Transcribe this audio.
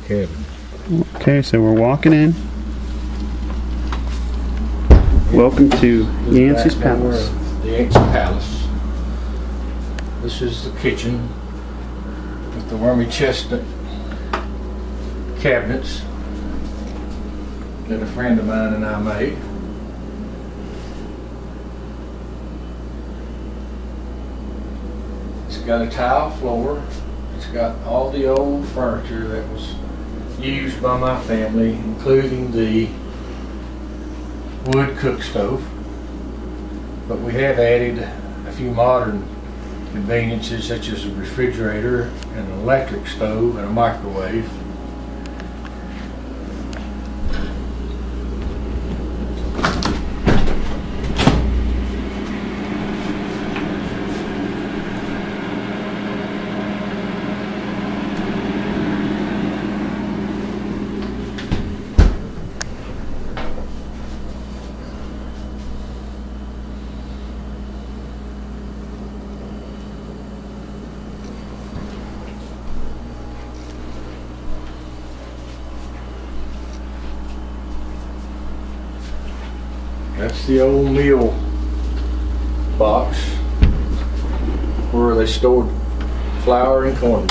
cabin. Okay, so we're walking in. Welcome to Yancey's Palace. The Yancey Palace. This is the kitchen with the wormy chestnut cabinets that a friend of mine and I made. It's got a tile floor. It's got all the old furniture that was used by my family, including the wood cook stove. But we have added a few modern conveniences such as a refrigerator and an electric stove and a microwave. That's the old meal box where they stored flour and corn.